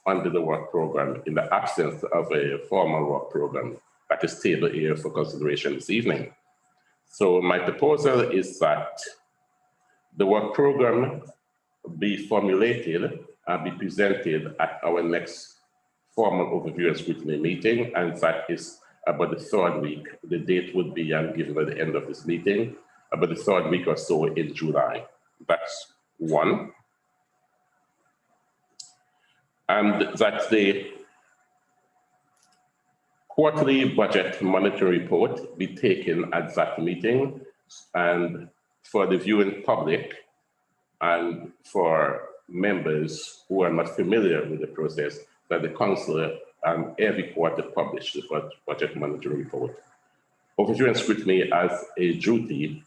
under the work program in the absence of a formal work program that is tabled here for consideration this evening. So my proposal is that the work program be formulated and be presented at our next formal overview and scrutiny meeting, and that is about the third week. The date would be given at the end of this meeting, about the third week or so in July. That's one. And that the quarterly budget monitoring report be taken at that meeting, and for the viewing public and for members who are not familiar with the process, that the council every quarter publish the budget monitoring report. Overview and scrutiny has a duty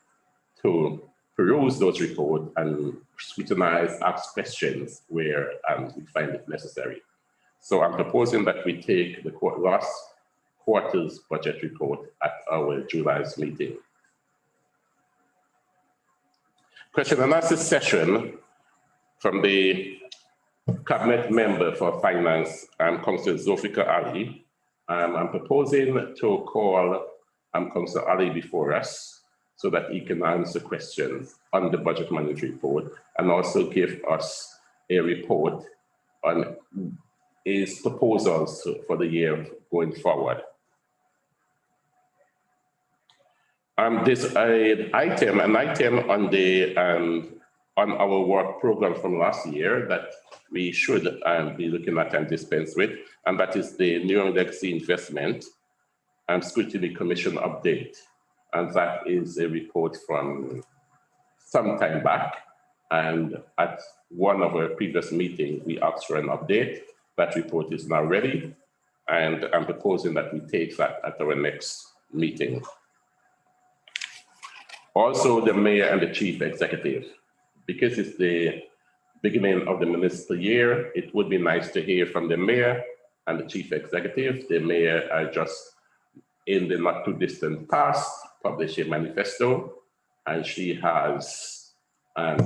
to peruse those reports and scrutinize, ask questions where we find it necessary. So I'm proposing that we take the last quarter's budget report at our July's meeting. Question and answer session from the Cabinet Member for Finance, Councillor Zulfikar Ali. I'm proposing to call Councillor Ali before us so that he can answer questions on the budget monitoring report and also give us a report on his proposals for the year going forward. There's an item on the on our work program from last year that we should be looking at and dispense with, and that is the New Legacy Investment Scrutiny Commission update. And that is a report from some time back. And at one of our previous meetings, we asked for an update. That report is now ready. And I'm proposing that we take that at our next meeting. Also, the mayor and the chief executive. Because it's the beginning of the municipal year, it would be nice to hear from the mayor and the chief executive. The mayor just in the not too distant past published a manifesto, and she has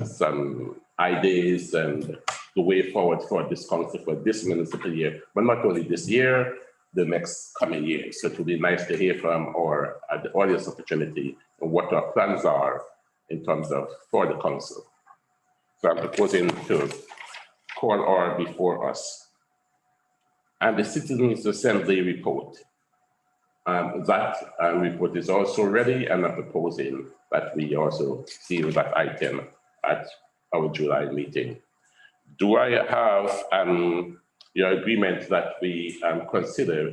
some ideas and the way forward for this council for this municipal year, but not only this year, the next coming year. So it would be nice to hear from our at the audience opportunity and what our plans are in terms of for the council. So I'm proposing to call her before us. And the Citizens Assembly report. That report is also ready, and I'm proposing that we also seal that item at our July meeting. Do I have your agreement that we consider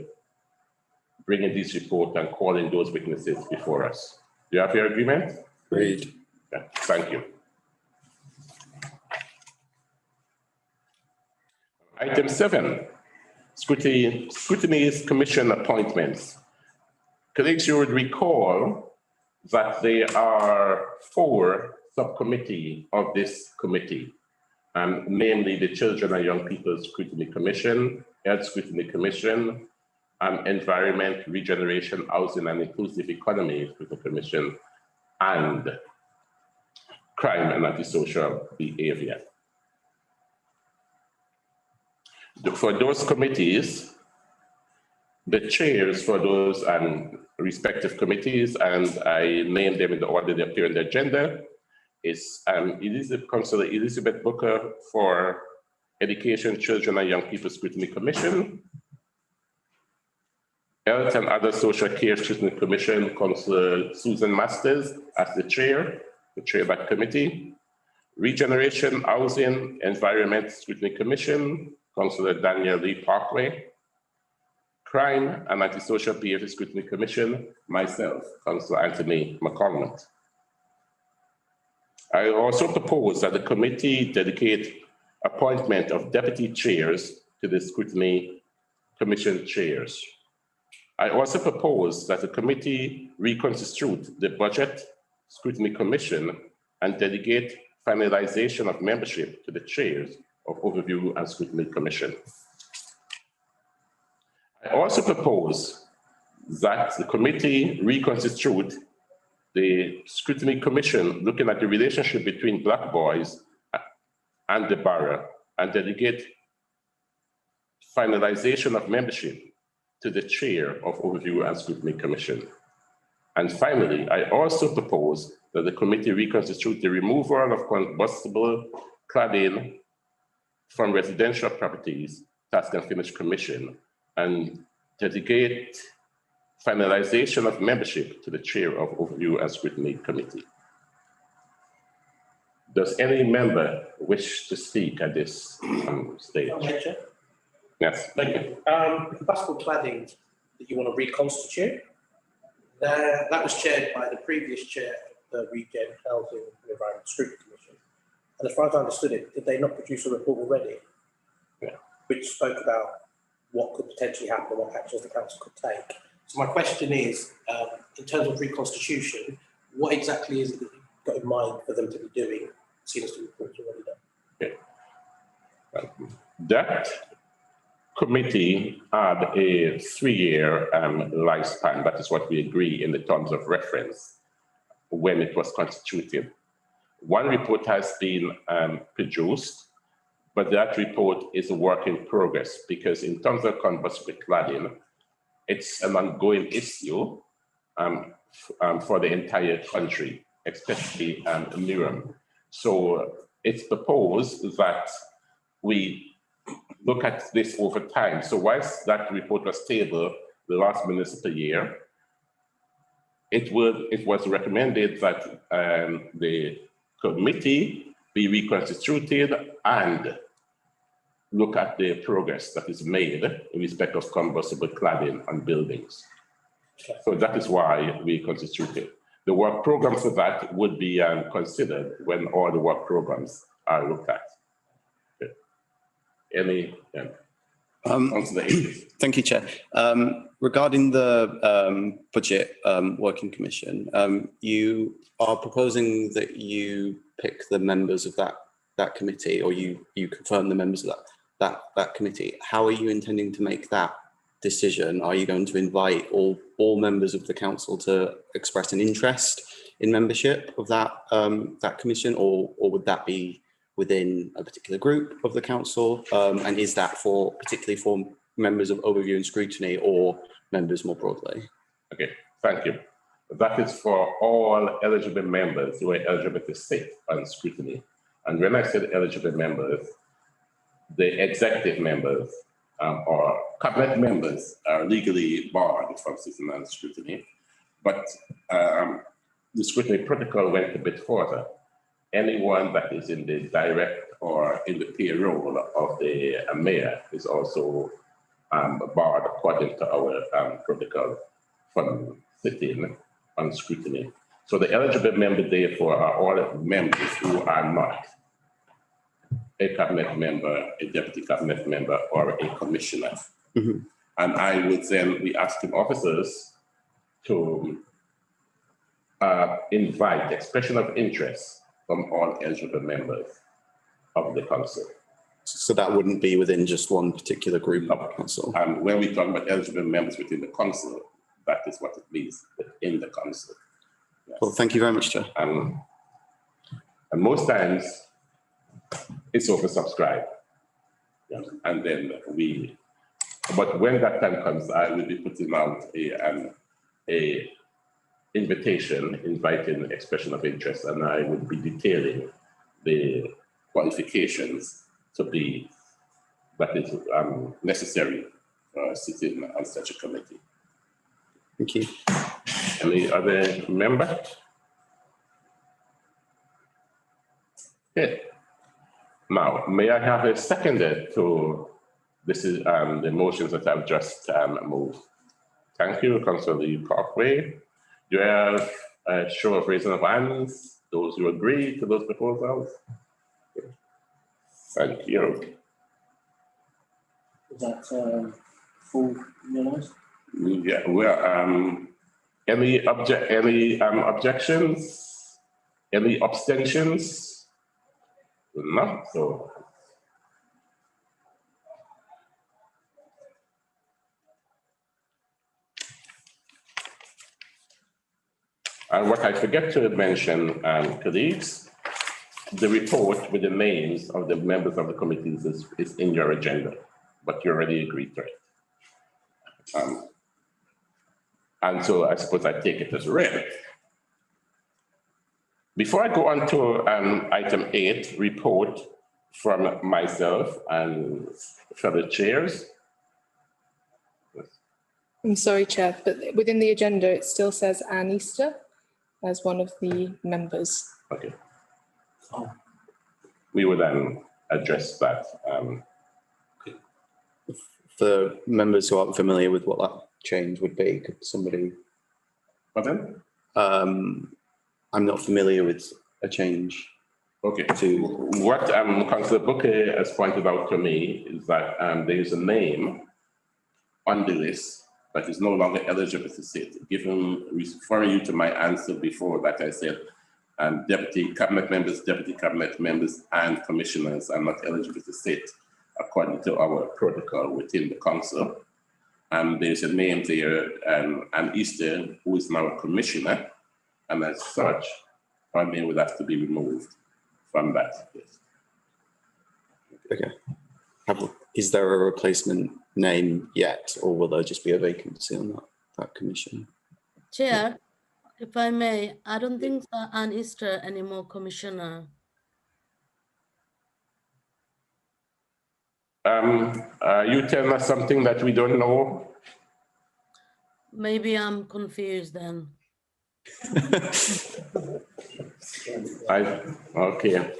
bringing this report and calling those witnesses before us? Do you have your agreement? Great. Yeah, thank you. Item 7, Scrutiny Commission appointments. Colleagues, you would recall that there are 4 subcommittees of this committee, namely the Children and Young People Scrutiny Commission, Health Scrutiny Commission, Environment, Regeneration, Housing and Inclusive Economy Scrutiny Commission, and Crime and Antisocial Behavior. For those committees, the chairs for those respective committees, and I named them in the order they appear in the agenda, is Councillor Elizabeth Booker for Education, Children and Young People Scrutiny Commission, Health and Other Social Care Scrutiny Commission, Councillor Susan Masters as the chair of that committee, Regeneration, Housing, Environment Scrutiny Commission, Councillor Daniel Lee Parkway, Crime and Antisocial Behavior Scrutiny Commission, myself, Councillor Anthony McCormick. I also propose that the committee dedicate appointment of deputy chairs to the Scrutiny Commission chairs. I also propose that the committee reconstitute the Budget Scrutiny Commission and delegate finalization of membership to the chairs of Overview and Scrutiny Commission. I also propose that the committee reconstitute the Scrutiny Commission looking at the relationship between Black boys and the borough and delegate finalization of membership to the Chair of Overview and Scrutiny Commission. And finally, I also propose that the committee reconstitute the removal of combustible cladding from residential properties Task and Finish Commission and dedicate finalization of membership to the Chair of Overview and Scrutiny Committee. Does any member wish to speak at this stage? Yes. Thank you. The combustible cladding that you want to reconstitute, that was chaired by the previous chair of the Regen Housing and Environment Scrutiny Commission. And as far as I understood it, did they not produce a report already? Yeah. Which spoke about what could potentially happen and what actions the council could take. So my question is, in terms of reconstitution, what exactly is it that you've got in mind for them to be doing, seeing as the report's already done? Okay. That committee had a 3-year lifespan. That is what we agree in the terms of reference when it was constituted. One report has been produced, but that report is a work in progress because in terms of combustible cladding, it's an ongoing issue for the entire country, especially Miram. So it's proposed that we look at this over time. So whilst that report was tabled the last municipal year, it was recommended that the committee be reconstituted and look at the progress that is made in respect of combustible cladding on buildings. So that is why we constituted. The work program for that would be considered when all the work programs are looked at. Any thank you, Chair. Regarding the budget working commission, you are proposing that you pick the members of that committee, or you confirm the members of that committee. How are you intending to make that decision? Are you going to invite all members of the council to express an interest in membership of that commission, or would that be within a particular group of the council? And is that particularly for members of Overview and Scrutiny or members more broadly? Okay, thank you. That is for all eligible members who are eligible to sit on scrutiny. And when I said eligible members, the executive members or cabinet members are legally barred from sitting on scrutiny. But the scrutiny protocol went a bit further. Anyone that is in the direct or in the payroll of the mayor is also barred according to our protocol from sitting on scrutiny. So the eligible members, therefore, are all members who are not a cabinet member, a deputy cabinet member, or a commissioner. Mm-hmm. And I would then be asking officers to invite expression of interest from all eligible members of the council. So that wouldn't be within just one particular group of the council? And when we talk about eligible members within the council, that is what it means within the council. Yes. Well, thank you very much, Chair. And most times it's oversubscribed. Yeah. And then but when that time comes, I will be putting out a invitation inviting expression of interest, and I would be detailing the qualifications to be that is necessary for sitting on such a committee. Thank you. Any other member? Okay. Now, may I have a seconder to this is the motions that I've just moved. Thank you, Councillor Parkway. Do you have a show of raising of hands? Those who agree to those proposals? Thank you. Is that full unanimous? Yeah. Well, any objections? Any abstentions? No. So. And what I forget to mention, colleagues, the report with the names of the members of the committees is in your agenda. but you already agreed to it. And so I suppose I take it as read. Before I go on to item 8, report from myself and fellow chairs. I'm sorry, Chair, but within the agenda, it still says Anne Easter as one of the members. Okay. We will then address that. For members who aren't familiar with what that change would be, could somebody? Pardon? I'm not familiar with a change. Okay. To what Councillor Booker has pointed out to me is that there is a name on the list that is no longer eligible to sit. Given referring you to my answer before that, I said deputy cabinet members and commissioners are not eligible to sit according to our protocol within the council. There's a name there, Anne Easter, who is now a commissioner, and as such, her name would have to be removed from that list. Okay. Is there a replacement name yet, or will there just be a vacancy on that commission? Chair, if I may, I don't think Anne Easter anymore commissioner. You tell us something that we don't know? Maybe I'm confused then. Okay.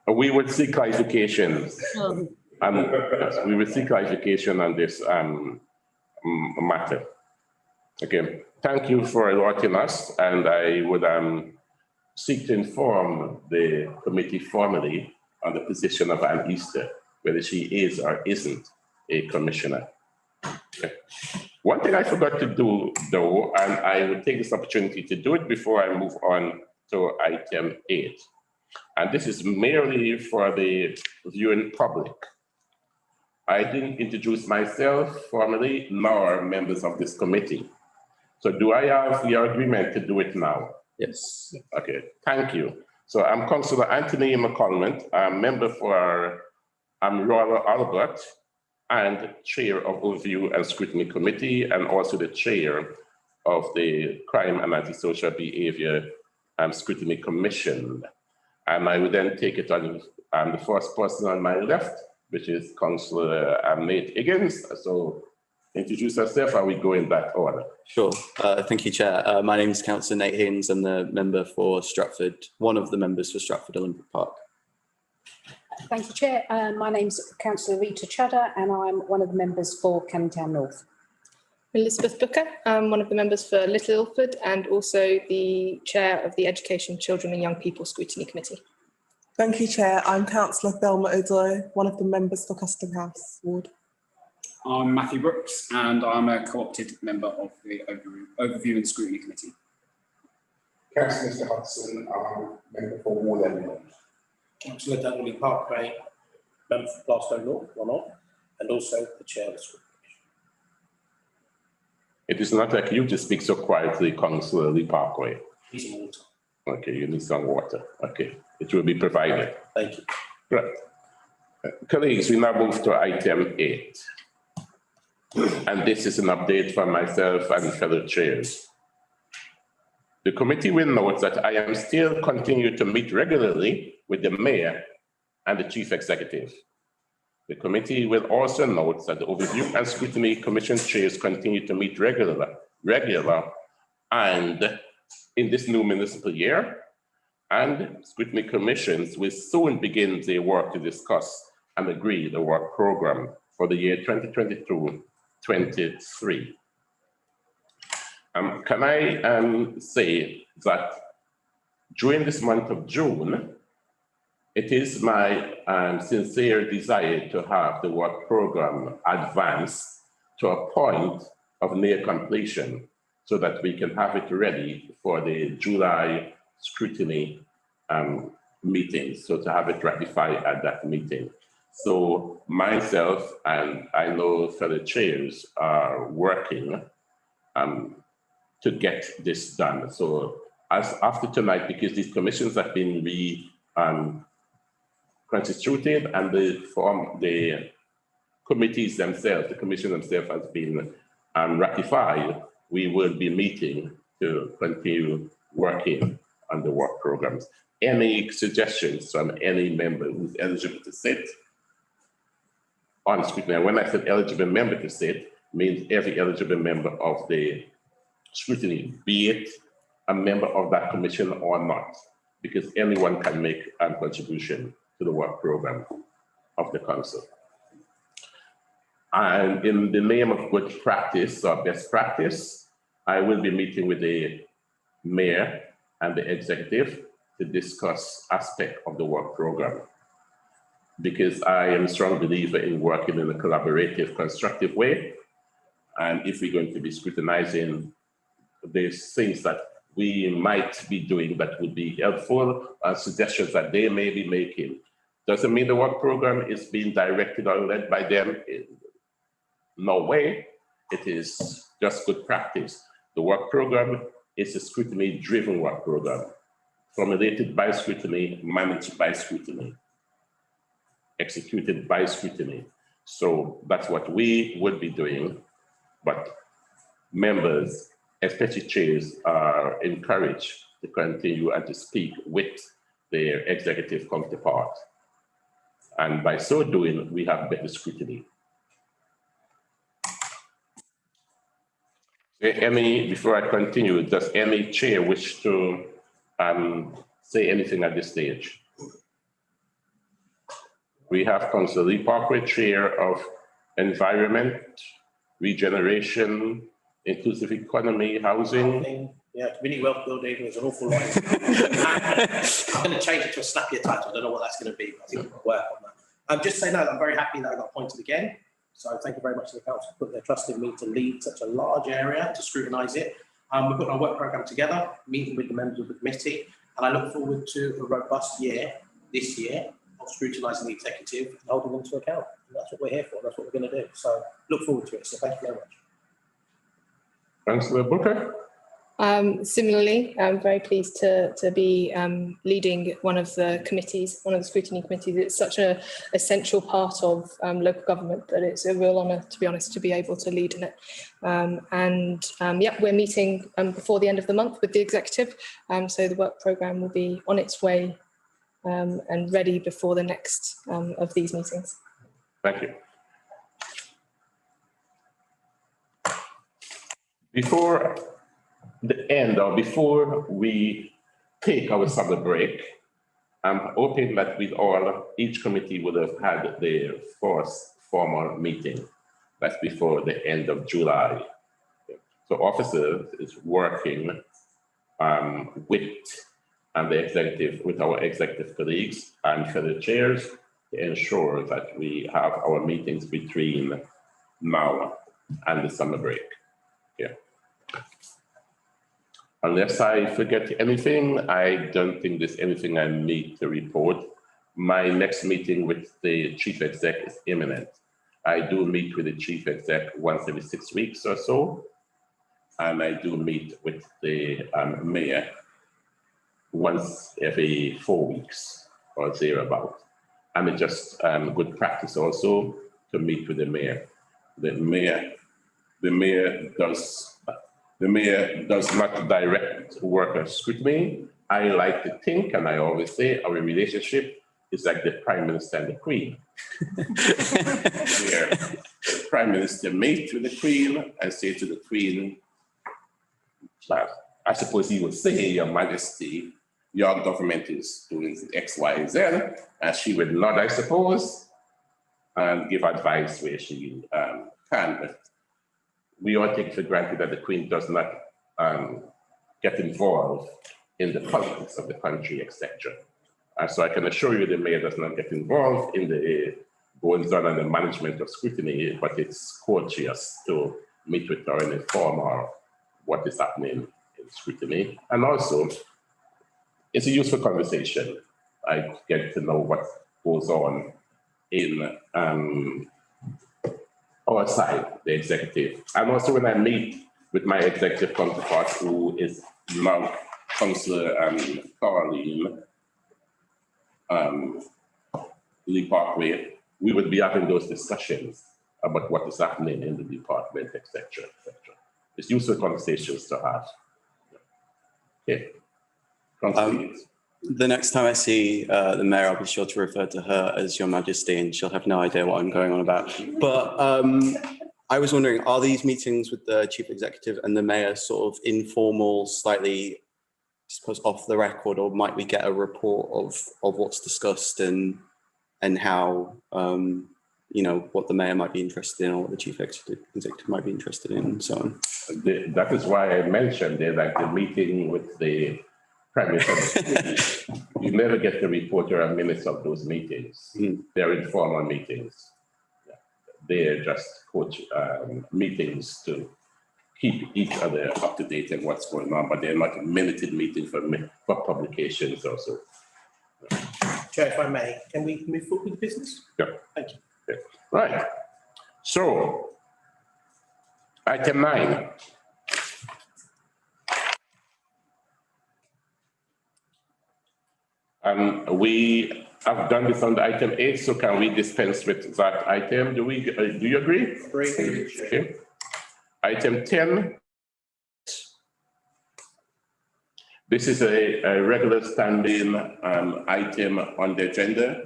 We would seek clarification. Sure. We will seek clarification on this matter. Okay, thank you for alerting us, and I would seek to inform the committee formally on the position of Anne Easter, whether she is or isn't a commissioner. Okay. One thing I forgot to do, though, and I will take this opportunity to do it before I move on to item 8, and this is merely for the viewing public. I didn't introduce myself formally, nor members of this committee. So do I have your agreement to do it now? Yes. Okay, thank you. So I'm Councillor Anthony McColman, I'm member for Royal Albert and chair of Overview and Scrutiny Committee, and also the chair of the Crime and Antisocial Behavior Scrutiny Commission. And I would then take it on the first person on my left, which is Councillor Nate Higgins. So introduce yourself, and we go in that order. Sure. Thank you, Chair. My name is Councillor Nate Higgins. I'm the member for Stratford, one of the members for Stratford Olympic Park. Thank you, Chair. My name's Councillor Rita Chadder, and I'm one of the members for Canning Town North. Elizabeth Booker, I'm one of the members for Little Ilford and also the chair of the Education, Children and Young People Scrutiny Committee. Thank you, Chair. I'm Councillor Thelma Odo, one of the members for Custom House Ward. I'm Matthew Brooks, and I'm a co-opted member of the Overview and Scrutiny Committee. Councillor Mr Hudson, I'm member for Ward End. Councillor Dudley Parkway, member for Glasgow North, one off, and also the chair of the Scrutiny Commission. It is not like you to speak so quietly, Councillor Lee Parkway. Need some water. Okay, you need some water. Okay, it will be provided. Thank you. Right. Colleagues, we now move to item 8. And this is an update from myself and fellow chairs. The committee will note that I am still continuing to meet regularly with the mayor and the chief executive. The committee will also note that the Overview and Scrutiny Commission chairs continue to meet regular, and in this new municipal year, and scrutiny commissions will soon begin their work to discuss and agree the work program for the year 2022-23. Can I say that during this month of June, it is my sincere desire to have the work program advance to a point of near completion so that we can have it ready for the July scrutiny meeting, so to have it ratified at that meeting. So myself and I know fellow chairs are working to get this done. So as after tonight, because these commissions have been constituted and the committees themselves, the commission themselves has been ratified, we will be meeting to continue working on the work programs. Any suggestions from any member who's eligible to sit on scrutiny? And when I said eligible member to sit, means every eligible member of the scrutiny, be it a member of that commission or not, because anyone can make a contribution to the work program of the council. And in the name of good practice or best practice, I will be meeting with the mayor and the executive to discuss aspects of the work program. Because I am a strong believer in working in a collaborative, constructive way. And if we're going to be scrutinizing these things that we might be doing that would be helpful, suggestions that they may be making, doesn't mean the work program is being directed or led by them. In no way. It is just good practice. The work program is a scrutiny-driven work program, formulated by scrutiny, managed by scrutiny, executed by scrutiny. So that's what we would be doing, but members, especially chairs, are encouraged to continue and to speak with their executive counterpart. And by so doing, we have better scrutiny. Before I continue, does any chair wish to say anything at this stage? We have Councillor Lee Parkway, Chair of Environment, Regeneration, Inclusive Economy, Housing. Yeah, community wealth building is an awful lot. I'm going to change it to a snappier title. I don't know what that's going to be, but I think we'll work on that. Just say no, I'm very happy that I got appointed again. So thank you very much to the council for putting their trust in me to lead such a large area, to scrutinise it. We're putting our work programme together, meeting with the members of the committee, and I look forward to a robust year this year of scrutinising the executive and holding them to account. And that's what we're here for. That's what we're going to do. So look forward to it. So thank you very much. Councillor Booker. Similarly, I'm very pleased to be leading one of the committees, one of the scrutiny committees. It's such an essential part of local government that it's a real honour, to be honest, to be able to lead in it. Yeah, we're meeting before the end of the month with the executive, so the work programme will be on its way and ready before the next of these meetings. Thank you. Before the end, or before we take our summer break, I'm hoping that each committee would have had their first formal meeting. That's before the end of July. So officers is working with our executive colleagues and fellow chairs to ensure that we have our meetings between now and the summer break. Yeah. Unless I forget anything, I don't think there's anything I need to report. My next meeting with the chief exec is imminent. I do meet with the chief exec once every 6 weeks or so. And I do meet with the mayor once every 4 weeks or thereabout. And it's just good practice also to meet with the mayor. The mayor does not direct worker scrutiny. I like to think, and I always say, our relationship is like the Prime Minister and the Queen. Where the Prime Minister meets with the Queen and say to the Queen, well, I suppose he would say, Your Majesty, your government is doing X, Y, and Z, and she would nod, I suppose, and give advice where she can. But we all take for granted that the Queen does not get involved in the politics of the country, etc. So I can assure you the mayor does not get involved in the goings on and the management of scrutiny, but it's courteous to meet with her and inform her what is happening in scrutiny. And also, it's a useful conversation. I get to know what goes on in our side, the executive. And also when I meet with my executive counterpart, who is now Councillor Caroline Lee Parkway, we would be having those discussions about what is happening in the department, etc., etc. It's useful conversations to have. Okay. The next time I see the mayor, I'll be sure to refer to her as Your Majesty, and she'll have no idea what I'm going on about. But I was wondering, are these meetings with the chief executive and the mayor sort of informal, slightly, I suppose, off the record, or might we get a report of what's discussed and how, you know, what the mayor might be interested in or what the chief executive might be interested in and so on? That is why I mentioned there, like the meeting with the Prime Minister. You never get the report or minutes of those meetings. They're informal meetings. They're just meetings to keep each other up to date on what's going on, but they're not a minuted meeting for publications also. Chair, if I may, can we move forward with business? Yeah. Thank you. Yeah. Right. So, item 9. We have done this on the item 8, so can we dispense with that item? Do you agree? Agree. Okay. Item 10. This is a regular standing item on the agenda.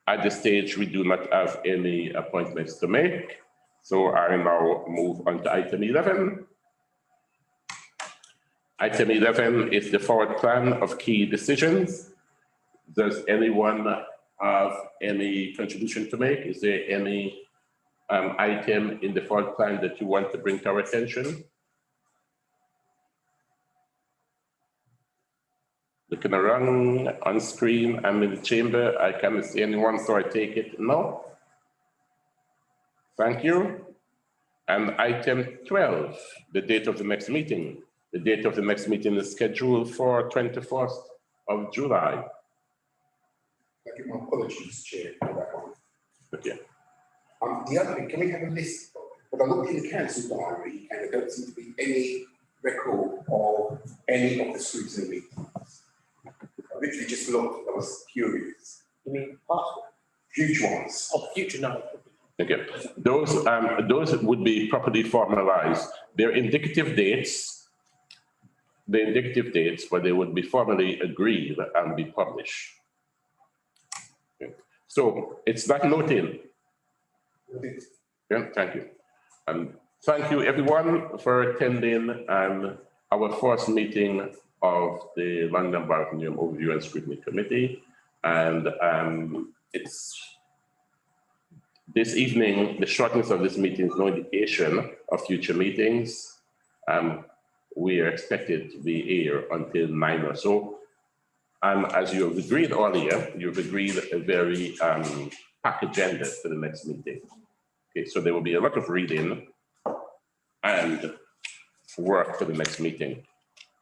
At this stage, we do not have any appointments to make. So I now move on to item 11. Item 11 is the forward plan of key decisions. Does anyone have any contribution to make? Is there any item in the forward plan that you want to bring to our attention? Looking around on screen, I'm in the chamber. I cannot see anyone, so I take it no. Thank you. And item 12, the date of the next meeting. The date of the next meeting is scheduled for 21st of July. I give my apologies, Chair, for that one. Okay. The other thing, can we have a list? But I looked in the council diary and there don't seem to be any record of any of the scrutiny meetings. I literally just looked, I was curious. You mean past? Huge ones. Oh, future, no. Okay. Those would be properly formalized. They're indicative dates. The indicative dates, but they would be formally agreed and be published. Okay. So it's that noting. Yeah, thank you. And thank you everyone for attending our first meeting of the London Borough Continuum Overview and Scrutiny Committee. And it's this evening, the shortness of this meeting is no indication of future meetings. We are expected to be here until 9 or so. And as you have agreed earlier, you've agreed a very packed agenda for the next meeting. Okay, so there will be a lot of reading and work for the next meeting.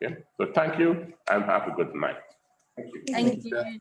Okay, so thank you and have a good night. Thank you. Thank you.